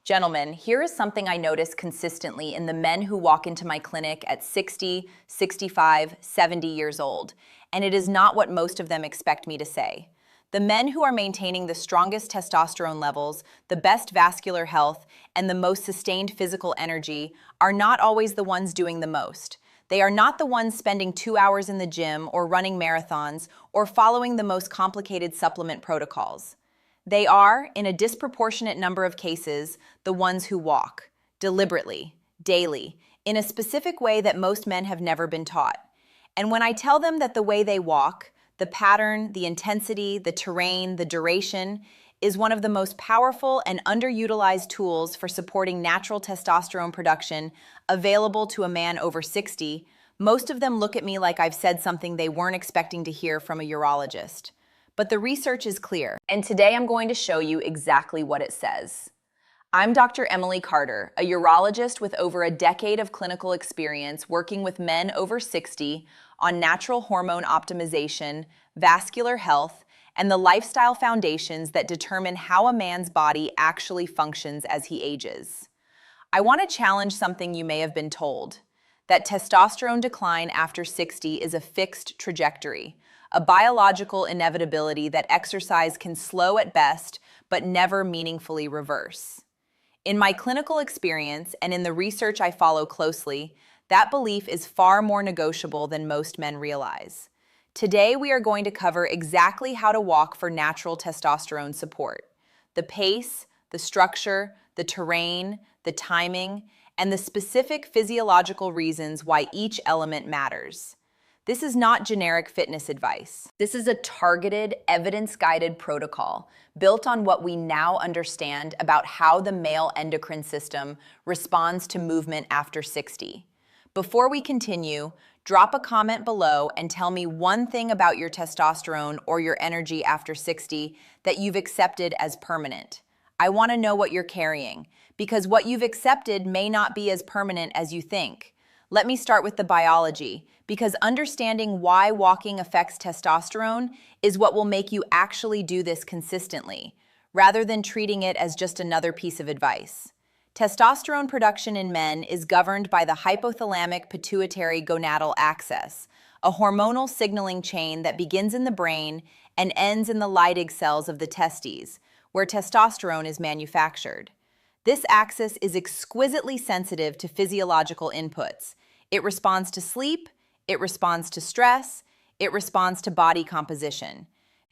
Gentlemen, here is something I notice consistently in the men who walk into my clinic at 60, 65, 70 years old, and it is not what most of them expect me to say. The men who are maintaining the strongest testosterone levels, the best vascular health, and the most sustained physical energy are not always the ones doing the most. They are not the ones spending 2 hours in the gym or running marathons or following the most complicated supplement protocols. They are, in a disproportionate number of cases, the ones who walk, deliberately, daily, in a specific way that most men have never been taught. And when I tell them that the way they walk, the pattern, the intensity, the terrain, the duration, is one of the most powerful and underutilized tools for supporting natural testosterone production available to a man over 60, most of them look at me like I've said something they weren't expecting to hear from a urologist. But the research is clear, and today I'm going to show you exactly what it says. I'm Dr. Jocelyn Carter, a urologist with over a decade of clinical experience working with men over 60 on natural hormone optimization, vascular health, and the lifestyle foundations that determine how a man's body actually functions as he ages. I want to challenge something you may have been told, that testosterone decline after 60 is a fixed trajectory, a biological inevitability that exercise can slow at best, but never meaningfully reverse. In my clinical experience and in the research I follow closely, that belief is far more negotiable than most men realize. Today, we are going to cover exactly how to walk for natural testosterone support, the pace, the structure, the terrain, the timing, and the specific physiological reasons why each element matters. This is not generic fitness advice. This is a targeted, evidence-guided protocol built on what we now understand about how the male endocrine system responds to movement after 60. Before we continue, drop a comment below and tell me one thing about your testosterone or your energy after 60 that you've accepted as permanent. I want to know what you're carrying, because what you've accepted may not be as permanent as you think. Let me start with the biology, because understanding why walking affects testosterone is what will make you actually do this consistently, rather than treating it as just another piece of advice. Testosterone production in men is governed by the hypothalamic pituitary gonadal axis, a hormonal signaling chain that begins in the brain and ends in the Leydig cells of the testes, where testosterone is manufactured. This axis is exquisitely sensitive to physiological inputs. It responds to sleep, it responds to stress, it responds to body composition,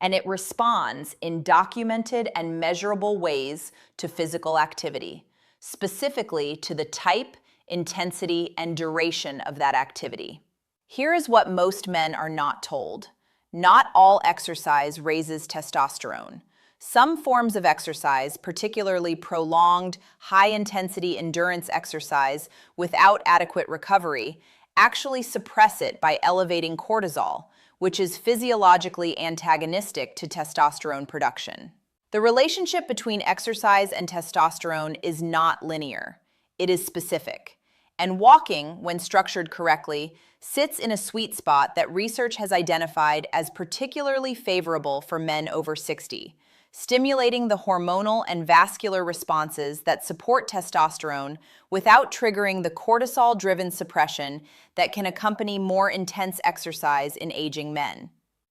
and it responds in documented and measurable ways to physical activity, specifically to the type, intensity, and duration of that activity. Here is what most men are not told. Not all exercise raises testosterone. Some forms of exercise, particularly prolonged, high-intensity endurance exercise without adequate recovery, actually suppress it by elevating cortisol, which is physiologically antagonistic to testosterone production. The relationship between exercise and testosterone is not linear. It is specific. And walking, when structured correctly, sits in a sweet spot that research has identified as particularly favorable for men over 60. Stimulating the hormonal and vascular responses that support testosterone without triggering the cortisol-driven suppression that can accompany more intense exercise in aging men.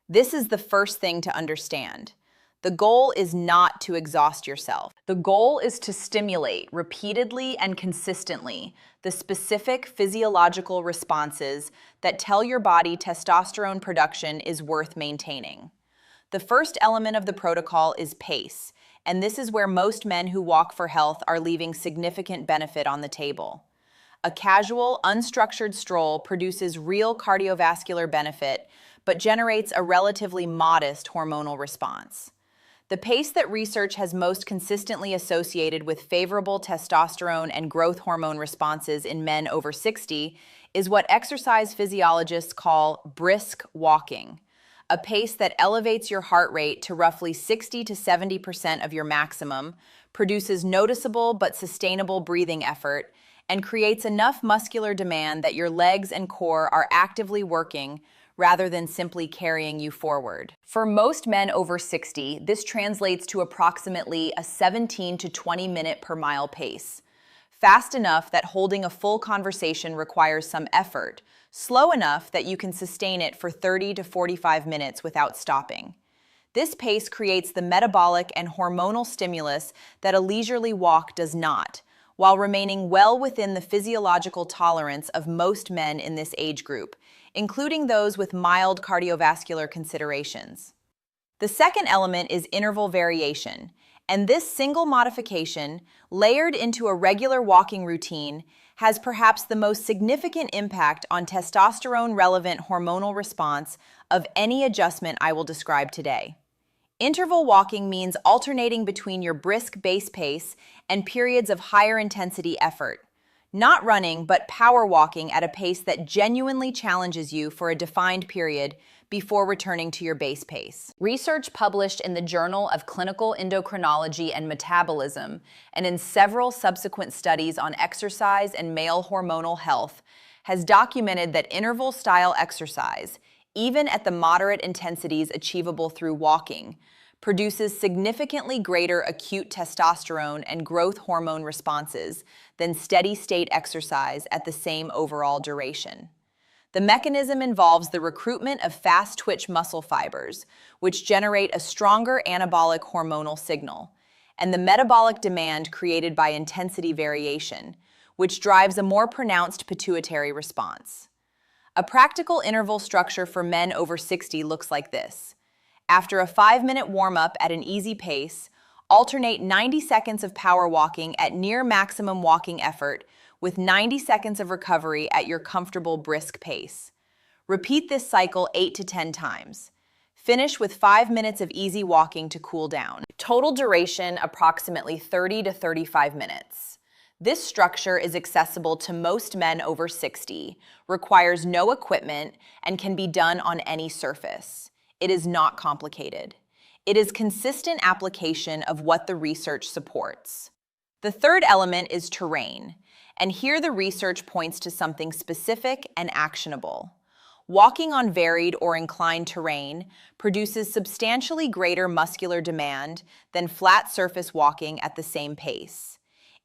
This is the first thing to understand. The goal is not to exhaust yourself. The goal is to stimulate repeatedly and consistently the specific physiological responses that tell your body testosterone production is worth maintaining. The first element of the protocol is pace, and this is where most men who walk for health are leaving significant benefit on the table. A casual, unstructured stroll produces real cardiovascular benefit, but generates a relatively modest hormonal response. The pace that research has most consistently associated with favorable testosterone and growth hormone responses in men over 60 is what exercise physiologists call brisk walking, a pace that elevates your heart rate to roughly 60 to 70% of your maximum, produces noticeable but sustainable breathing effort, and creates enough muscular demand that your legs and core are actively working, rather than simply carrying you forward. For most men over 60, this translates to approximately a 17 to 20 minute per mile pace. Fast enough that holding a full conversation requires some effort, slow enough that you can sustain it for 30 to 45 minutes without stopping. This pace creates the metabolic and hormonal stimulus that a leisurely walk does not, while remaining well within the physiological tolerance of most men in this age group, including those with mild cardiovascular considerations. The second element is interval variation, and this single modification, layered into a regular walking routine, has perhaps the most significant impact on testosterone-relevant hormonal response of any adjustment I will describe today. Interval walking means alternating between your brisk base pace and periods of higher intensity effort. Not running, but power walking at a pace that genuinely challenges you for a defined period before returning to your base pace. Research published in the Journal of Clinical Endocrinology and Metabolism and in several subsequent studies on exercise and male hormonal health has documented that interval-style exercise, even at the moderate intensities achievable through walking, produces significantly greater acute testosterone and growth hormone responses than steady-state exercise at the same overall duration. The mechanism involves the recruitment of fast-twitch muscle fibers, which generate a stronger anabolic hormonal signal, and the metabolic demand created by intensity variation, which drives a more pronounced pituitary response. A practical interval structure for men over 60 looks like this. After a 5-minute warm-up at an easy pace, alternate 90 seconds of power walking at near maximum walking effort with 90 seconds of recovery at your comfortable brisk pace. Repeat this cycle 8 to 10 times. Finish with 5 minutes of easy walking to cool down. Total duration approximately 30 to 35 minutes. This structure is accessible to most men over 60, requires no equipment, and can be done on any surface. It is not complicated. It is consistent application of what the research supports. The third element is terrain, and here the research points to something specific and actionable. Walking on varied or inclined terrain produces substantially greater muscular demand than flat surface walking at the same pace.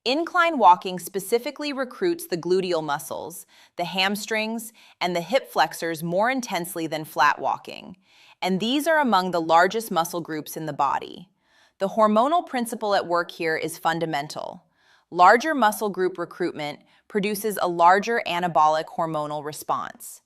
Incline walking specifically recruits the gluteal muscles, the hamstrings, and the hip flexors more intensely than flat walking, and these are among the largest muscle groups in the body. The hormonal principle at work here is fundamental. Larger muscle group recruitment produces a larger anabolic hormonal response.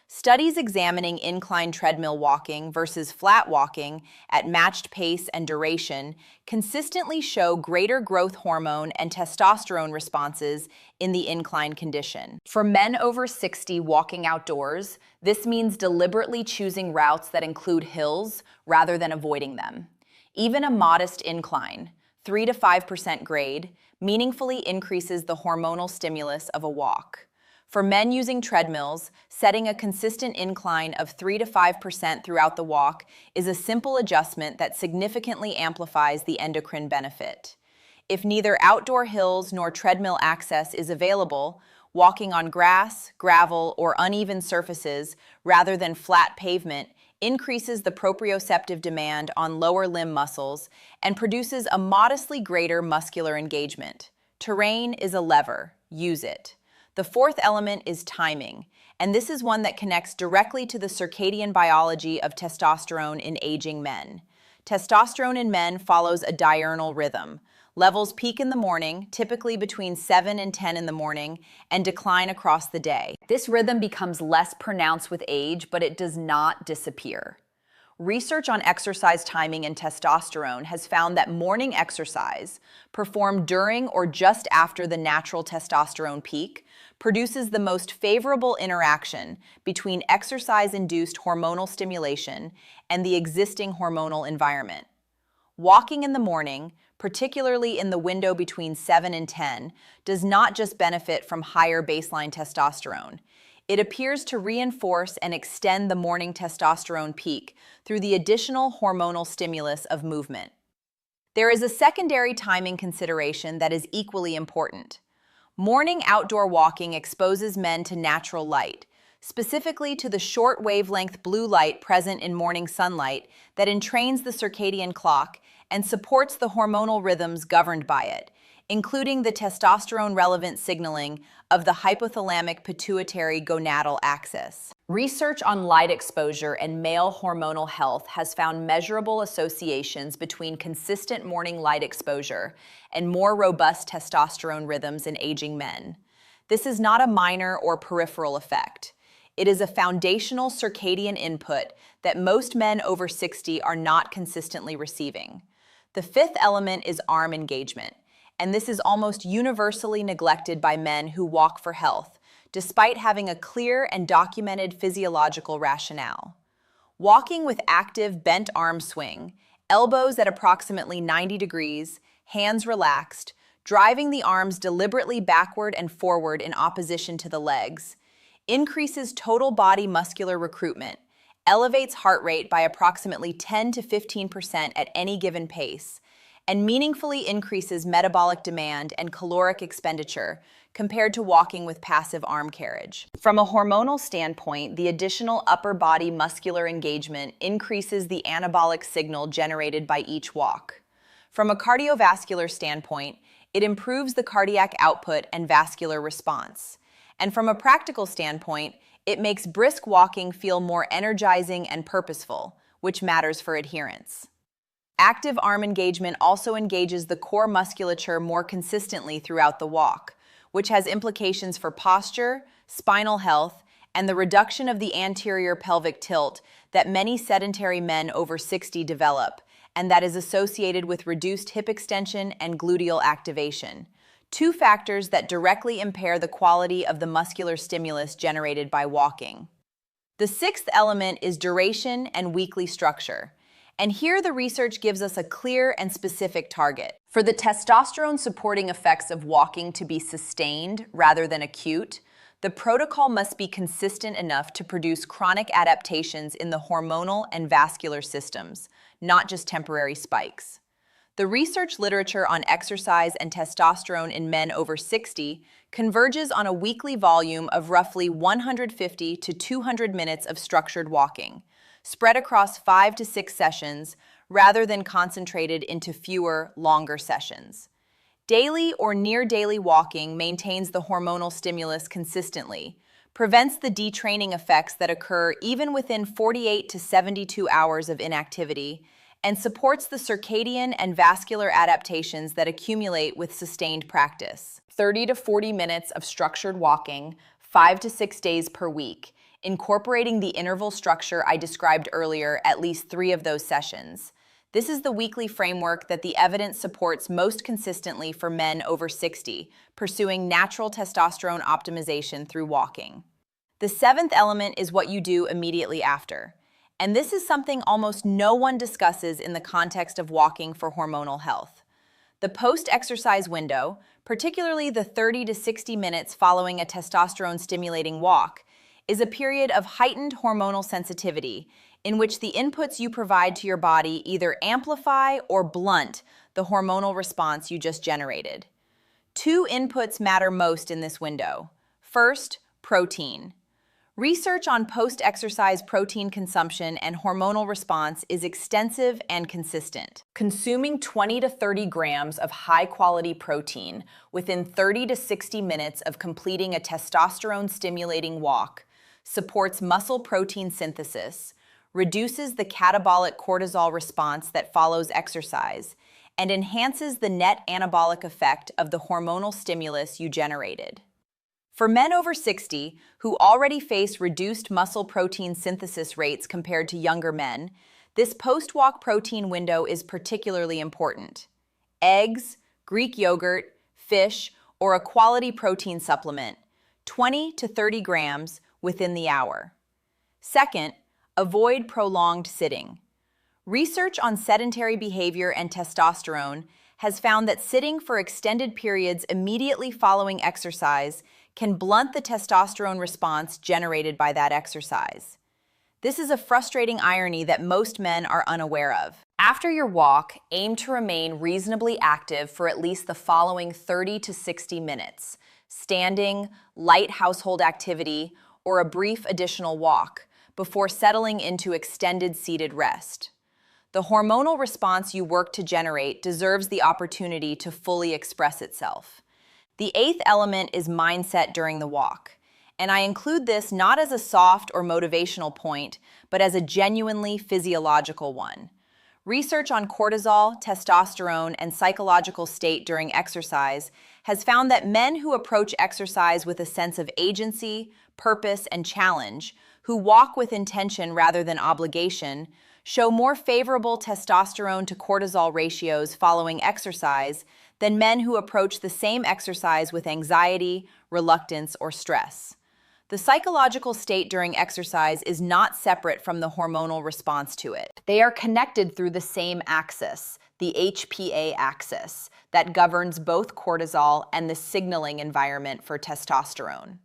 Studies examining incline treadmill walking versus flat walking at matched pace and duration consistently show greater growth hormone and testosterone responses in the incline condition. For men over 60 walking outdoors, this means deliberately choosing routes that include hills rather than avoiding them. Even a modest incline, 3 to 5% grade, meaningfully increases the hormonal stimulus of a walk. For men using treadmills, setting a consistent incline of 3 to 5% throughout the walk is a simple adjustment that significantly amplifies the endocrine benefit. If neither outdoor hills nor treadmill access is available, walking on grass, gravel, or uneven surfaces rather than flat pavement increases the proprioceptive demand on lower limb muscles and produces a modestly greater muscular engagement. Terrain is a lever. Use it. The fourth element is timing, and this is one that connects directly to the circadian biology of testosterone in aging men. Testosterone in men follows a diurnal rhythm. Levels peak in the morning, typically between 7 and 10 in the morning, and decline across the day. This rhythm becomes less pronounced with age, but it does not disappear. Research on exercise timing and testosterone has found that morning exercise, performed during or just after the natural testosterone peak, produces the most favorable interaction between exercise-induced hormonal stimulation and the existing hormonal environment. Walking in the morning, particularly in the window between 7 and 10, does not just benefit from higher baseline testosterone. It appears to reinforce and extend the morning testosterone peak through the additional hormonal stimulus of movement. There is a secondary timing consideration that is equally important. Morning outdoor walking exposes men to natural light, specifically to the short wavelength blue light present in morning sunlight that entrains the circadian clock and supports the hormonal rhythms governed by it, including the testosterone-relevant signaling of the hypothalamic pituitary gonadal axis. Research on light exposure and male hormonal health has found measurable associations between consistent morning light exposure and more robust testosterone rhythms in aging men. This is not a minor or peripheral effect. It is a foundational circadian input that most men over 60 are not consistently receiving. The fifth element is arm engagement, and this is almost universally neglected by men who walk for health, despite having a clear and documented physiological rationale. Walking with active bent arm swing, elbows at approximately 90 degrees, hands relaxed, driving the arms deliberately backward and forward in opposition to the legs, increases total body muscular recruitment, elevates heart rate by approximately 10 to 15% at any given pace, and meaningfully increases metabolic demand and caloric expenditure compared to walking with passive arm carriage. From a hormonal standpoint, the additional upper body muscular engagement increases the anabolic signal generated by each walk. From a cardiovascular standpoint, it improves the cardiac output and vascular response. And from a practical standpoint, it makes brisk walking feel more energizing and purposeful, which matters for adherence. Active arm engagement also engages the core musculature more consistently throughout the walk, which has implications for posture, spinal health, and the reduction of the anterior pelvic tilt that many sedentary men over 60 develop, and that is associated with reduced hip extension and gluteal activation, two factors that directly impair the quality of the muscular stimulus generated by walking. The sixth element is duration and weekly structure. And here the research gives us a clear and specific target. For the testosterone-supporting effects of walking to be sustained rather than acute, the protocol must be consistent enough to produce chronic adaptations in the hormonal and vascular systems, not just temporary spikes. The research literature on exercise and testosterone in men over 60 converges on a weekly volume of roughly 150 to 200 minutes of structured walking, spread across 5 to 6 sessions rather than concentrated into fewer, longer sessions. Daily or near-daily walking maintains the hormonal stimulus consistently, prevents the detraining effects that occur even within 48 to 72 hours of inactivity, and supports the circadian and vascular adaptations that accumulate with sustained practice. 30 to 40 minutes of structured walking, 5 to 6 days per week, incorporating the interval structure I described earlier at least 3 of those sessions. This is the weekly framework that the evidence supports most consistently for men over 60, pursuing natural testosterone optimization through walking. The seventh element is what you do immediately after. And this is something almost no one discusses in the context of walking for hormonal health. The post-exercise window, particularly the 30 to 60 minutes following a testosterone-stimulating walk, is a period of heightened hormonal sensitivity in which the inputs you provide to your body either amplify or blunt the hormonal response you just generated. 2 inputs matter most in this window. First, protein. Research on post-exercise protein consumption and hormonal response is extensive and consistent. Consuming 20 to 30 grams of high-quality protein within 30 to 60 minutes of completing a testosterone-stimulating walk supports muscle protein synthesis, reduces the catabolic cortisol response that follows exercise, and enhances the net anabolic effect of the hormonal stimulus you generated. For men over 60 who already face reduced muscle protein synthesis rates compared to younger men, this post-walk protein window is particularly important. Eggs, Greek yogurt, fish, or a quality protein supplement, 20 to 30 grams within the hour. Second, avoid prolonged sitting. Research on sedentary behavior and testosterone has found that sitting for extended periods immediately following exercise can blunt the testosterone response generated by that exercise. This is a frustrating irony that most men are unaware of. After your walk, aim to remain reasonably active for at least the following 30 to 60 minutes: standing, light household activity, or a brief additional walk before settling into extended seated rest. The hormonal response you work to generate deserves the opportunity to fully express itself. The eighth element is mindset during the walk, and I include this not as a soft or motivational point, but as a genuinely physiological one. Research on cortisol, testosterone, and psychological state during exercise has found that men who approach exercise with a sense of agency, purpose, and challenge, who walk with intention rather than obligation, show more favorable testosterone to cortisol ratios following exercise than men who approach the same exercise with anxiety, reluctance, or stress. The psychological state during exercise is not separate from the hormonal response to it. They are connected through the same axis, the HPA axis, that governs both cortisol and the signaling environment for testosterone.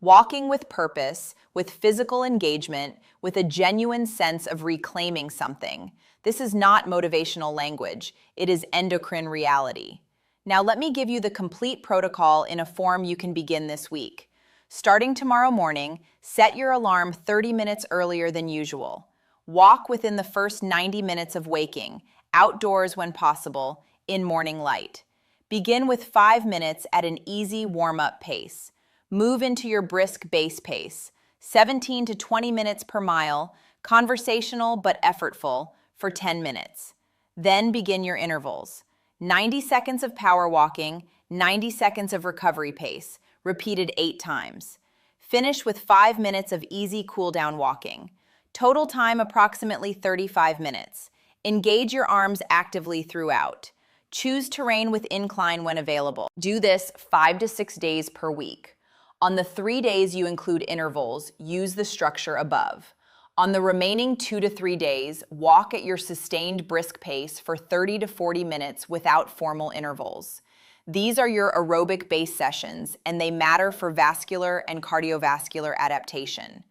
Walking with purpose, with physical engagement, with a genuine sense of reclaiming something. This is not motivational language, it is endocrine reality. Now let me give you the complete protocol in a form you can begin this week. Starting tomorrow morning, set your alarm 30 minutes earlier than usual. Walk within the first 90 minutes of waking, outdoors when possible, in morning light. Begin with 5 minutes at an easy warm-up pace. Move into your brisk base pace, 17 to 20 minutes per mile, conversational but effortful, for 10 minutes. Then begin your intervals. 90 seconds of power walking, 90 seconds of recovery pace, repeated 8 times. Finish with 5 minutes of easy cool-down walking. Total time approximately 35 minutes. Engage your arms actively throughout. Choose terrain with incline when available. Do this 5 to 6 days per week. On the 3 days you include intervals, use the structure above. On the remaining 2 to 3 days, walk at your sustained brisk pace for 30 to 40 minutes without formal intervals. These are your aerobic-based sessions, and they matter for vascular and cardiovascular adaptation.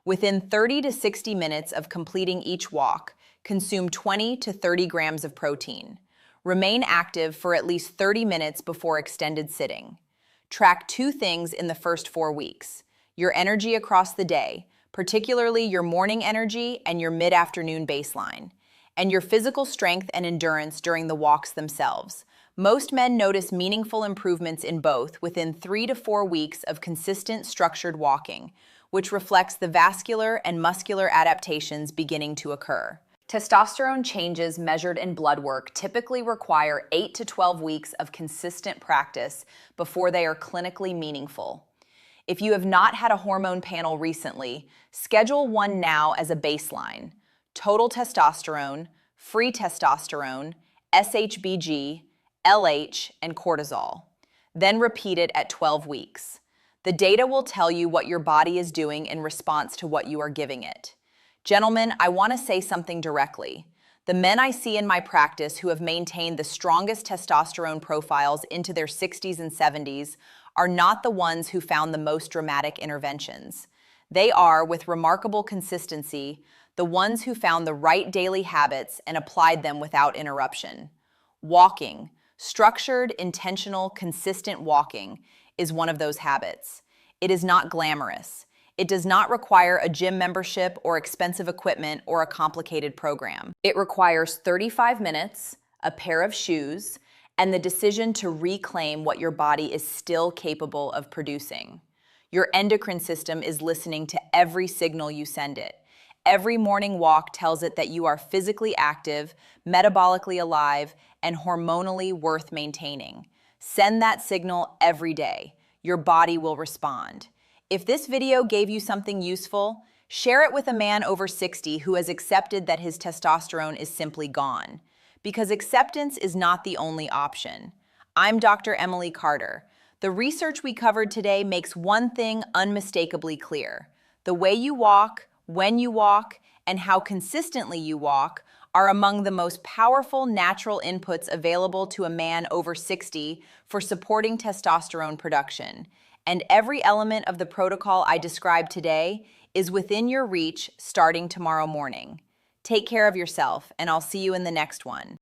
Within 30 to 60 minutes of completing each walk, consume 20 to 30 grams of protein. Remain active for at least 30 minutes before extended sitting. Track 2 things in the first 4 weeks: your energy across the day, particularly your morning energy and your mid-afternoon baseline, and your physical strength and endurance during the walks themselves. Most men notice meaningful improvements in both within 3 to 4 weeks of consistent, structured walking, which reflects the vascular and muscular adaptations beginning to occur. Testosterone changes measured in blood work typically require 8 to 12 weeks of consistent practice before they are clinically meaningful. If you have not had a hormone panel recently, schedule one now as a baseline. Total testosterone, free testosterone, SHBG, LH, and cortisol. Then repeat it at 12 weeks. The data will tell you what your body is doing in response to what you are giving it. Gentlemen, I want to say something directly. The men I see in my practice who have maintained the strongest testosterone profiles into their 60s and 70s are not the ones who found the most dramatic interventions. They are, with remarkable consistency, the ones who found the right daily habits and applied them without interruption. Walking, structured, intentional, consistent walking, is one of those habits. It is not glamorous. It does not require a gym membership or expensive equipment or a complicated program. It requires 35 minutes, a pair of shoes, and the decision to reclaim what your body is still capable of producing. Your endocrine system is listening to every signal you send it. Every morning walk tells it that you are physically active, metabolically alive, and hormonally worth maintaining. Send that signal every day. Your body will respond. If this video gave you something useful, share it with a man over 60 who has accepted that his testosterone is simply gone. Because acceptance is not the only option. I'm Dr. Emily Carter. The research we covered today makes one thing unmistakably clear. The way you walk, when you walk, and how consistently you walk are among the most powerful natural inputs available to a man over 60 for supporting testosterone production. And every element of the protocol I described today is within your reach starting tomorrow morning. Take care of yourself, and I'll see you in the next one.